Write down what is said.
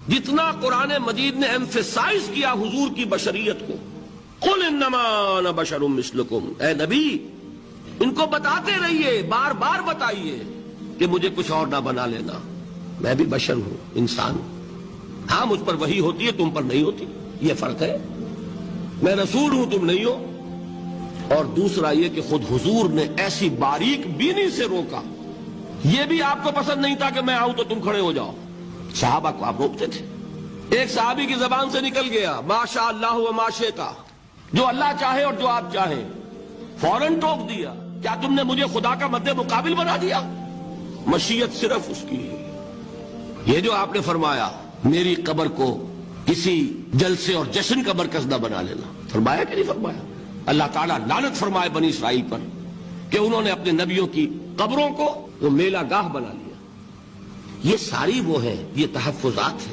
جتنا قرآن مجید نے ایمفیسائز کیا حضور کی بشریت کو، قل انما انا بشر مثلکم، اے نبی ان کو بتاتے رہیے، بار بار بتائیے کہ مجھے کچھ اور نہ بنا لینا، میں بھی بشر ہوں، انسان ہوں، ہاں مجھ پر وحی ہوتی ہے، تم پر نہیں ہوتی، یہ فرق ہے، میں رسول ہوں تم نہیں ہو۔ اور دوسرا یہ کہ خود حضور نے ایسی باریک بینی سے روکا، یہ بھی آپ کو پسند نہیں تھا کہ میں آؤں تو تم کھڑے ہو جاؤ، صحابہ کو آپ روکتے تھے۔ ایک صحابی کی زبان سے نکل گیا ما شاء اللہ و ما شئت، جو اللہ چاہے اور جو آپ چاہیں، فوراً ٹوک دیا، کیا تم نے مجھے خدا کا مد مقابل بنا دیا؟ مشیت صرف اس کی ہے۔ یہ جو آپ نے فرمایا میری قبر کو کسی جلسے اور جشن کا مرکز نہ بنا لینا، فرمایا کہ نہیں فرمایا؟ اللہ تعالیٰ لعنت فرمائے بنی اسرائیل پر کہ انہوں نے اپنے نبیوں کی قبروں کو وہ میلہ گاہ بنا لیا۔ یہ ساری وہ ہیں، یہ تحفظات ہیں۔